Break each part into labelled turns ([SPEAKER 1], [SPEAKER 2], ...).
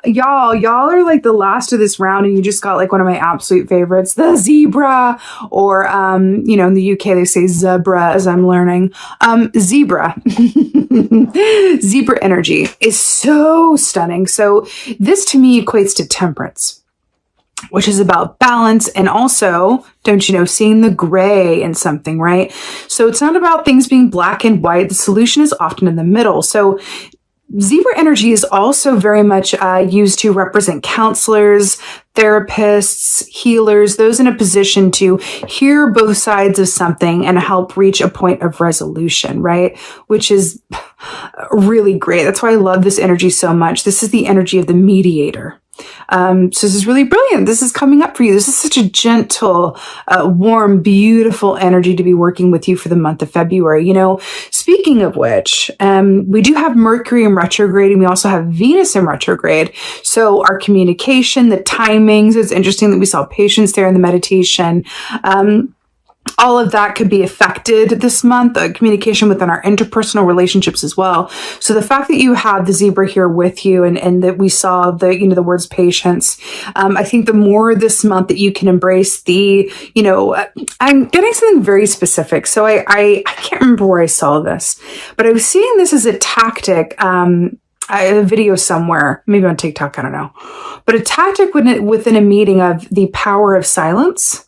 [SPEAKER 1] Y'all are like the last of this round, and you just got like one of my absolute favorites, the zebra, or in the UK they say zebra, as I'm learning. Zebra. Zebra energy is so stunning. So this to me equates to temperance, which is about balance and also, don't you know, seeing the gray in something, right? So it's not about things being black and white. The solution is often in the middle. So zebra energy is also very much used to represent counselors, therapists, healers, those in a position to hear both sides of something and help reach a point of resolution, right? Which is really great. That's why I love this energy so much. This is the energy of the mediator. So this is really brilliant. This is coming up for you. This is such a gentle, warm, beautiful energy to be working with you for the month of February. Speaking of which, we do have Mercury in retrograde, and we also have Venus in retrograde. So our communication, the timings, it's interesting that we saw patience there in the meditation. All of that could be affected this month, communication within our interpersonal relationships as well. So the fact that you have the zebra here with you and that we saw the words patience, I think the more this month that you can embrace I'm getting something very specific. So I can't remember where I saw this, but I was seeing this as a tactic, a video somewhere, maybe on TikTok, I don't know, but a tactic within a meeting of the power of silence.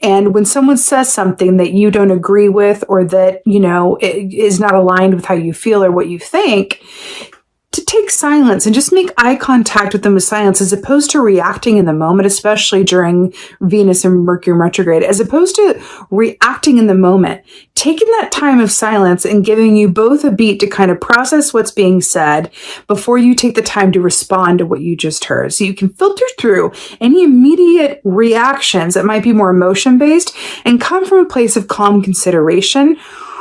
[SPEAKER 1] And when someone says something that you don't agree with, or that, it is not aligned with how you feel or what you think, to take silence and just make eye contact with them with silence, as opposed to reacting in the moment, especially during Venus and Mercury retrograde, as opposed to reacting in the moment, taking that time of silence and giving you both a beat to kind of process what's being said before you take the time to respond to what you just heard. So you can filter through any immediate reactions that might be more emotion based and come from a place of calm consideration,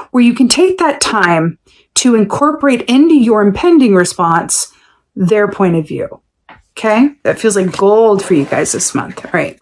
[SPEAKER 1] where you can take that time to incorporate into your impending response their point of view. Okay? That feels like gold for you guys this month. All right.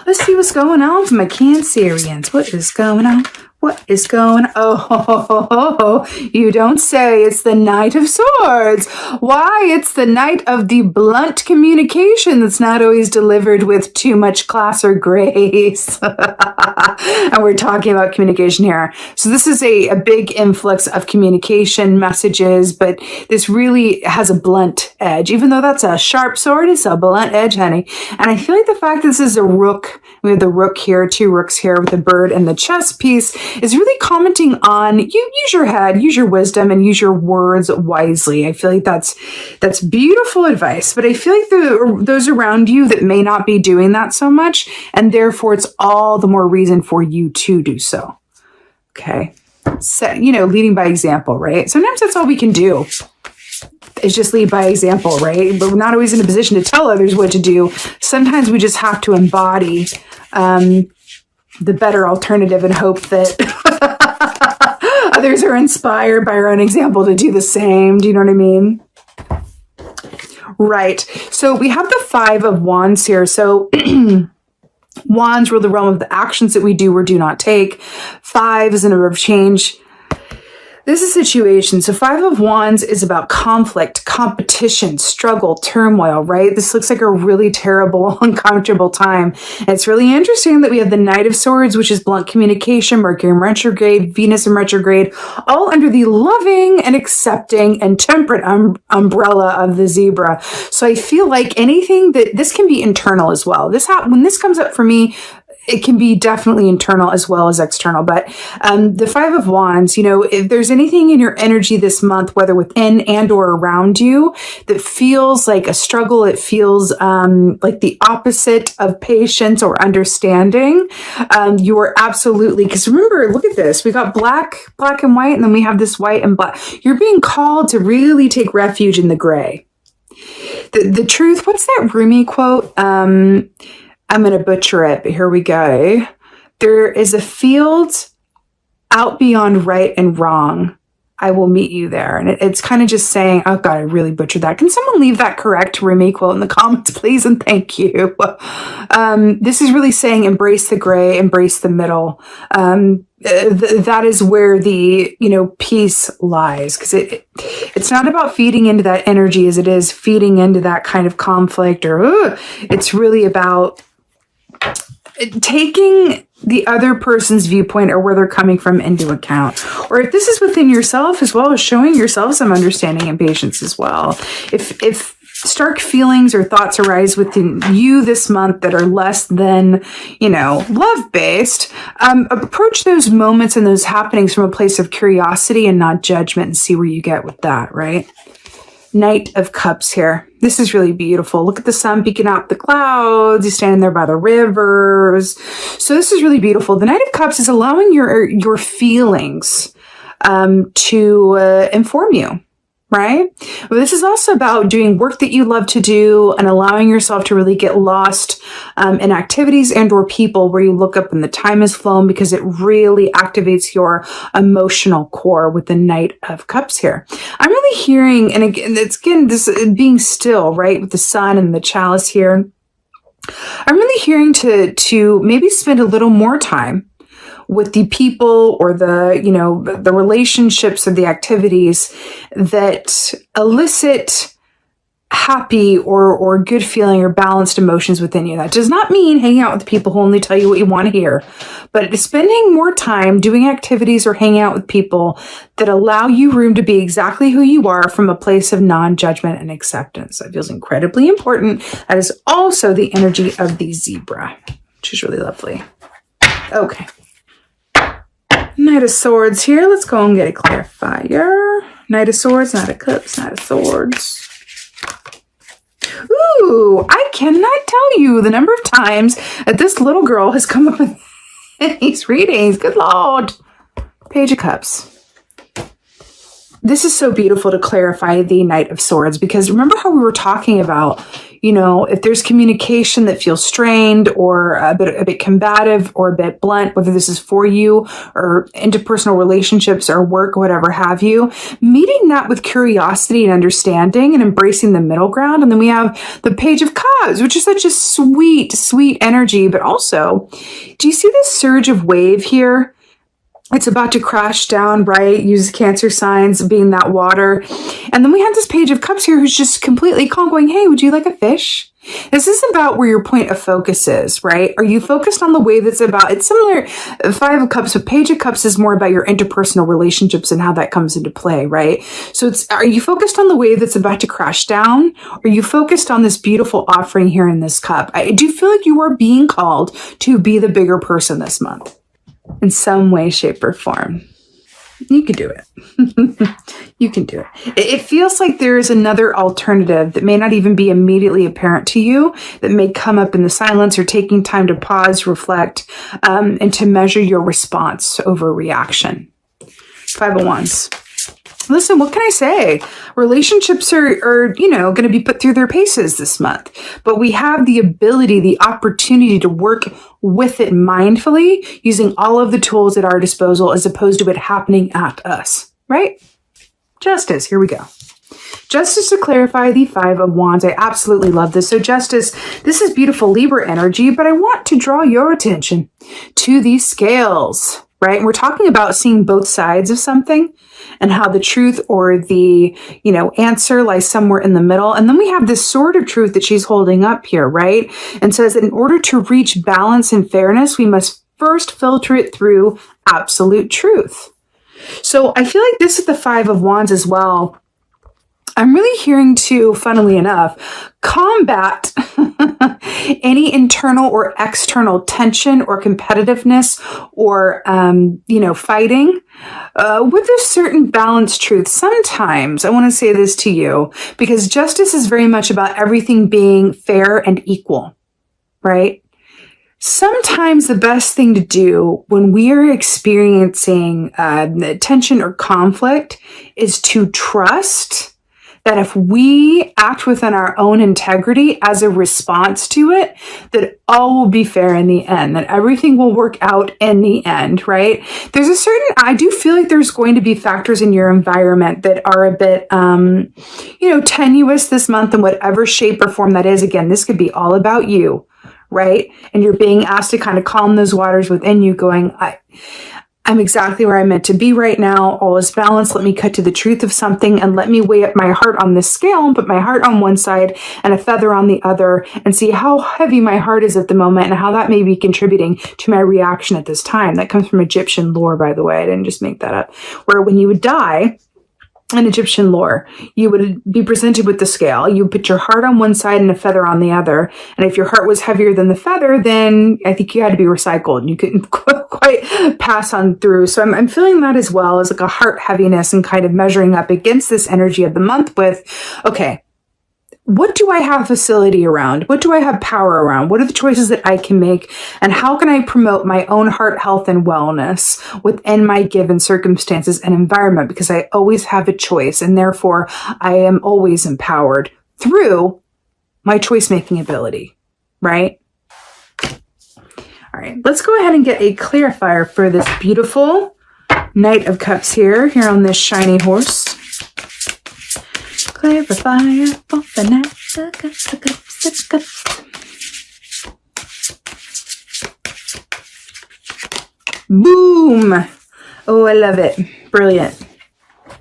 [SPEAKER 1] Let's see what's going on with my Cancerians. What is going on? What is going on? Oh, you don't say. It's the Knight of Swords. Why? It's the Knight of the blunt communication that's not always delivered with too much class or grace. And we're talking about communication here. So this is a big influx of communication messages, but this really has a blunt edge. Even though that's a sharp sword, it's a blunt edge, honey. And I feel like the fact this is a rook, we have the rook here, two rooks here with the bird and the chess piece, is really commenting on you. Use your head, use your wisdom, and use your words wisely. I feel like that's beautiful advice, but I feel like those around you that may not be doing that so much, and therefore it's all the more reason for you to do so. Okay. So, leading by example, right? Sometimes that's all we can do, is just lead by example, right? But we're not always in a position to tell others what to do. Sometimes we just have to embody the better alternative and hope that others are inspired by our own example to do the same. Do you know what I mean? Right. So we have the Five of Wands here. So Wands rule the realm of the actions that we do or do not take. Five is a number of change. This is a situation. So Five of Wands is about conflict, competition, struggle, turmoil, right? This looks like a really terrible, uncomfortable time. And it's really interesting that we have the Knight of Swords, which is blunt communication, Mercury in retrograde, Venus in retrograde, all under the loving and accepting and temperate umbrella of the zebra. So I feel like anything this can be internal as well. When this comes up for me, it can be definitely internal as well as external. But the Five of Wands, if there's anything in your energy this month, whether within and or around you, that feels like a struggle, it feels like the opposite of patience or understanding, you are absolutely, because remember, look at this. We got black and white, and then we have this white and black. You're being called to really take refuge in the gray. The truth, what's that Rumi quote? I'm going to butcher it, but here we go. There is a field out beyond right and wrong I will meet you there. And it's kind of just saying, oh God, I really butchered that. Can someone leave that correct Rumi quote in the comments, please? And thank you. This is really saying embrace the gray, embrace the middle. That is where the, peace lies. Because it's not about feeding into that energy as it is feeding into that kind of conflict or it's really about taking the other person's viewpoint or where they're coming from into account. Or if this is within yourself as well, as showing yourself some understanding and patience as well. If stark feelings or thoughts arise within you this month that are less than, love-based, approach those moments and those happenings from a place of curiosity and not judgment and see where you get with that, right? Knight of Cups here. This is really beautiful. Look at the sun peeking out the clouds. He's standing there by the rivers. So this is really beautiful. The Knight of Cups is allowing your feelings to inform you, right? But this is also about doing work that you love to do and allowing yourself to really get lost in activities and or people where you look up and the time has flown, because it really activates your emotional core with the Knight of Cups here. I'm really hearing, and again, this being still, right, with the sun and the chalice here. I'm really hearing to maybe spend a little more time with the people or the relationships or the activities that elicit happy or good feeling or balanced emotions within you. That does not mean hanging out with people who only tell you what you want to hear, but spending more time doing activities or hanging out with people that allow you room to be exactly who you are from a place of non-judgment and acceptance. That feels incredibly important. That is also the energy of the zebra, which is really lovely. Okay. Knight of Swords here. Let's go and get a clarifier. Knight of Swords, Knight of Cups, Knight of Swords. Ooh, I cannot tell you the number of times that this little girl has come up with these readings. Good Lord. Page of Cups. This is so beautiful to clarify the Knight of Swords, because remember how we were talking about, if there's communication that feels strained or a bit combative or a bit blunt, whether this is for you or interpersonal relationships or work, whatever have you, meeting that with curiosity and understanding and embracing the middle ground. And then we have the Page of Cups, which is such a sweet, sweet energy. But also, do you see this surge of wave here? It's about to crash down, right? Use Cancer signs being that water. And then we have this Page of Cups here who's just completely calm going, hey, would you like a fish? This is about where your point of focus is, right? Are you focused on the wave that's about, it's similar, Five of Cups, but Page of Cups is more about your interpersonal relationships and how that comes into play, right? So are you focused on the wave that's about to crash down? Or are you focused on this beautiful offering here in this cup? I do feel like you are being called to be the bigger person this month. In some way, shape, or form. You can do it. You can do it. It feels like there is another alternative that may not even be immediately apparent to you, that may come up in the silence or taking time to pause, reflect, and to measure your response over reaction. Five of Wands. Listen, what can I say? Relationships are going to be put through their paces this month, but we have the ability, the opportunity to work with it mindfully, using all of the tools at our disposal as opposed to it happening at us, right? Justice, here we go. Justice, to clarify the Five of Wands. I absolutely love this. So Justice, this is beautiful Libra energy, but I want to draw your attention to these scales, right? And we're talking about seeing both sides of something and how the truth or the, answer lies somewhere in the middle. And then we have this sword of truth that she's holding up here, right? And says that in order to reach balance and fairness, we must first filter it through absolute truth. So I feel like this is the Five of Wands as well. I'm really hearing to, funnily enough, combat any internal or external tension or competitiveness or, fighting with a certain balanced truth. Sometimes I want to say this to you because justice is very much about everything being fair and equal, right? Sometimes the best thing to do when we are experiencing tension or conflict is to trust that if we act within our own integrity as a response to it, that all will be fair in the end, that everything will work out in the end, right? There's a certain, I do feel like there's going to be factors in your environment that are a bit, tenuous this month in whatever shape or form that is. Again, this could be all about you, right? And you're being asked to kind of calm those waters within you, going, I'm exactly where I'm meant to be right now. All is balanced. Let me cut to the truth of something and let me weigh up my heart on this scale and put my heart on one side and a feather on the other and see how heavy my heart is at the moment and how that may be contributing to my reaction at this time. That comes from Egyptian lore, by the way. I didn't just make that up. Where when you would die, in Egyptian lore, you would be presented with the scale. You put your heart on one side and a feather on the other. And if your heart was heavier than the feather, then I think you had to be recycled and you couldn't quite pass on through. So I'm feeling that as well as like a heart heaviness and kind of measuring up against this energy of the month with, okay, what do I have facility around? What do I have power around? What are the choices that I can make? And how can I promote my own heart health and wellness within my given circumstances and environment? Because I always have a choice and therefore I am always empowered through my choice-making ability, right? All right, let's go ahead and get a clarifier for this beautiful Knight of Cups here on this shiny horse. Clarifier for the Knight of Cups, the cups. Boom! Oh, I love it. Brilliant.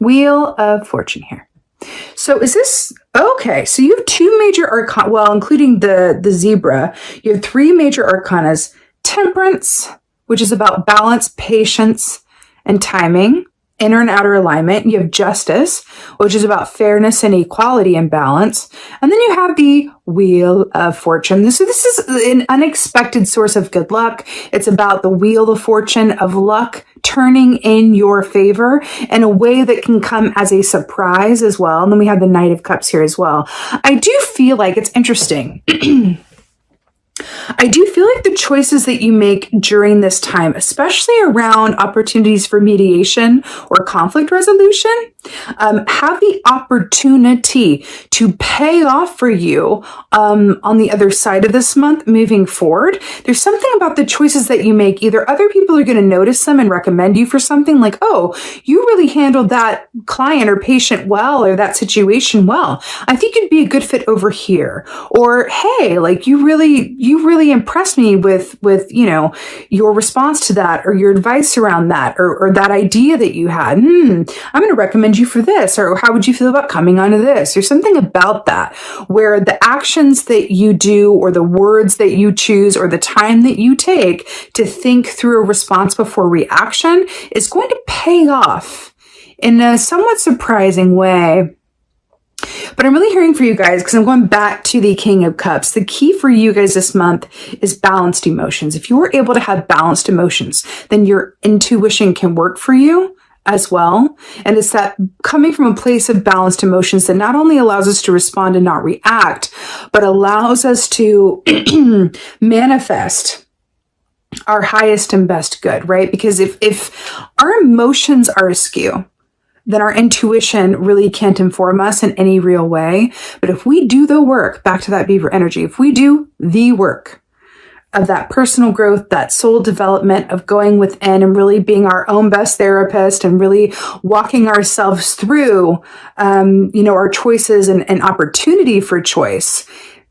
[SPEAKER 1] Wheel of Fortune here. So is this, okay, so you have two major arcana, well, including the zebra, you have three major arcanas. Temperance, which is about balance, patience, and timing. Inner and outer alignment. You have Justice, which is about fairness and equality and balance. And then you have the Wheel of Fortune. So this is an unexpected source of good luck. It's about the Wheel of Fortune of luck turning in your favor in a way that can come as a surprise as well. And then we have the Knight of Cups here as well. I do feel like it's interesting. I do feel like the choices that you make during this time, especially around opportunities for mediation or conflict resolution, have the opportunity to pay off for you on the other side of this month moving forward. There's something about the choices that you make. Either other people are going to notice them and recommend you for something like, oh, you really handled that client or patient well, or that situation well. I think you'd be a good fit over here. Or, hey, like you really impressed me with, your response to that or your advice around that or that idea that you had. I'm going to recommend you for this. Or how would you feel about coming onto this? There's something about that where the actions that you do or the words that you choose or the time that you take to think through a response before reaction is going to pay off in a somewhat surprising way. But I'm really hearing for you guys, because I'm going back to the King of Cups. The key for you guys this month is balanced emotions. If you're able to have balanced emotions, then your intuition can work for you as well. And it's that coming from a place of balanced emotions that not only allows us to respond and not react, but allows us to manifest our highest and best good, right? Because if our emotions are askew, then our intuition really can't inform us in any real way. But if we do the work, back to that beaver energy, if we do the work of that personal growth, that soul development of going within and really being our own best therapist and really walking ourselves through, our choices and opportunity for choice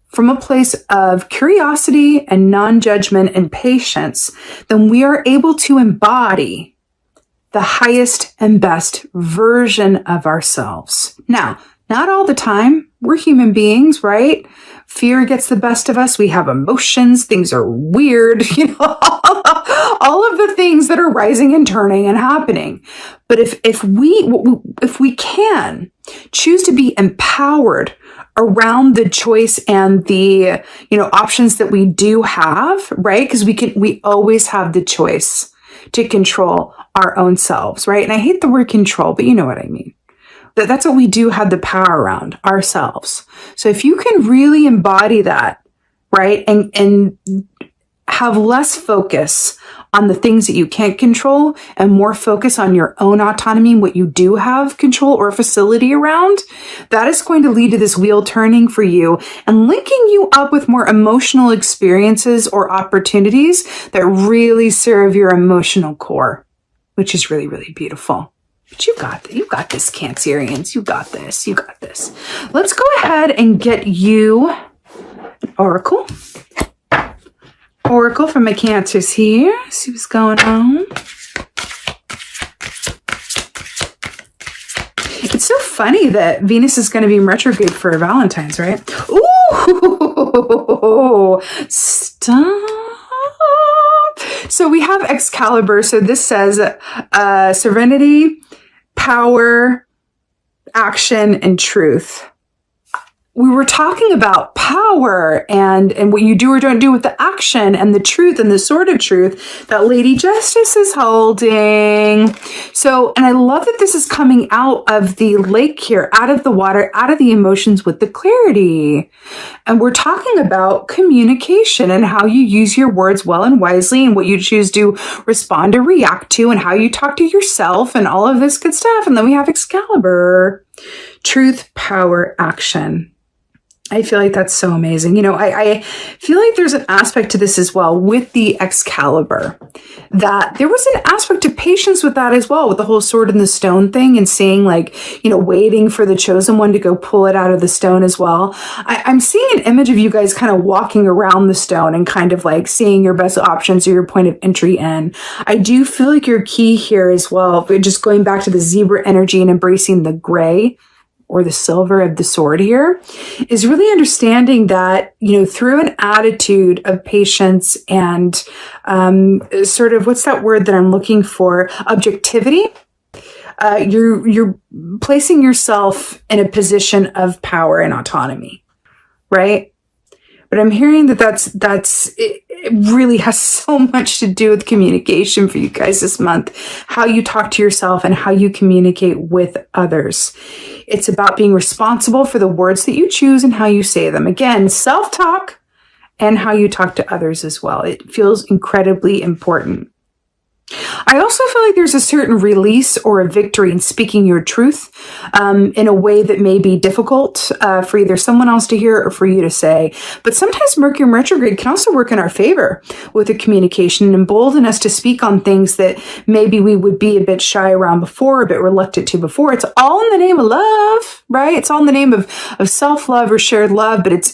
[SPEAKER 1] from a place of curiosity and non-judgment and patience, then we are able to embody the highest and best version of ourselves. Now, not all the time. We're human beings, right? Fear gets the best of us. We have emotions. Things are weird, all of the things that are rising and turning and happening. But if we can choose to be empowered around the choice and the, options that we do have, right? Because we always have the choice to control our own selves, right? And I hate the word control, but you know what I mean. That's what we do have the power around, ourselves. So if you can really embody that, right? And have less focus on the things that you can't control and more focus on your own autonomy and what you do have control or facility around, that is going to lead to this wheel turning for you and linking you up with more emotional experiences or opportunities that really serve your emotional core, which is really, really beautiful. But you got this, Cancerians. You got this. You got this. Let's go ahead and get you an oracle. Oracle from my Cancers here. See what's going on. It's so funny that Venus is going to be in retrograde for Valentine's, right? Ooh, stop. So we have Excalibur. So this says serenity, power, action, and truth. We were talking about power and what you do or don't do with the action and the truth and the sword of truth that Lady Justice is holding. So, and I love that this is coming out of the lake here, out of the water, out of the emotions with the clarity. And we're talking about communication and how you use your words well and wisely and what you choose to respond or react to and how you talk to yourself and all of this good stuff. And then we have Excalibur, truth, power, action. I feel like that's so amazing. You know, I feel like there's an aspect to this as well with the Excalibur, that there was an aspect to patience with that as well, with the whole sword and the stone thing and seeing, like, you know, waiting for the chosen one to go pull it out of the stone as well. I'm seeing an image of you guys kind of walking around the stone and kind of like seeing your best options or your point of entry in. I do feel like your key here as well, but just going back to the zebra energy and embracing the gray or the silver of the sword here, is really understanding that, you know, through an attitude of patience and sort of, what's that word that I'm looking for? Objectivity. You're placing yourself in a position of power and autonomy, right? But I'm hearing that it really has so much to do with communication for you guys this month, how you talk to yourself and how you communicate with others. It's about being responsible for the words that you choose and how you say them. Again, self-talk and how you talk to others as well. It feels incredibly important. I also feel like there's a certain release or a victory in speaking your truth in a way that may be difficult for either someone else to hear or for you to say. But sometimes Mercury retrograde can also work in our favor with the communication and embolden us to speak on things that maybe we would be a bit shy around before, a bit reluctant to before. It's all in the name of love, right? It's all in the name of self-love or shared love, but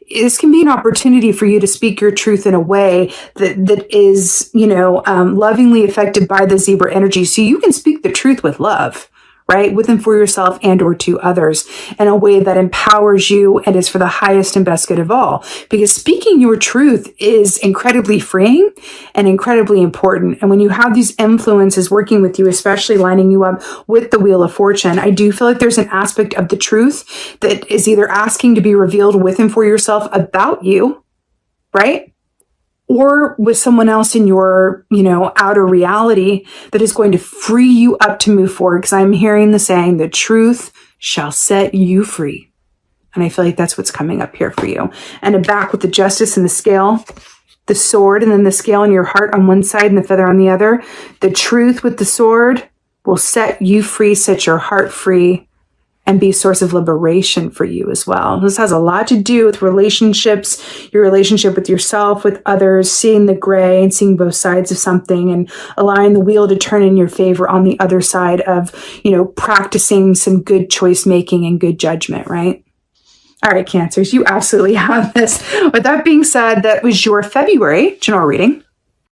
[SPEAKER 1] this can be an opportunity for you to speak your truth in a way that is, you know, lovingly affected by the zebra energy. So you can speak the truth with love, right? With and for yourself and or to others in a way that empowers you and is for the highest and best good of all. Because speaking your truth is incredibly freeing and incredibly important. And when you have these influences working with you, especially lining you up with the Wheel of Fortune, I do feel like there's an aspect of the truth that is either asking to be revealed with and for yourself about you, right? Or with someone else in your, you know, outer reality that is going to free you up to move forward. Because I'm hearing the saying, the truth shall set you free. And I feel like that's what's coming up here for you. And back with the Justice and the scale, the sword, and then the scale in your heart on one side and the feather on the other. The truth with the sword will set you free, set your heart free, and be a source of liberation for you as well. This has a lot to do with relationships, your relationship with yourself, with others, seeing the gray and seeing both sides of something and allowing the wheel to turn in your favor on the other side of, you know, practicing some good choice making and good judgment, right? All right, Cancers, you absolutely have this. With that being said, that was your February general reading.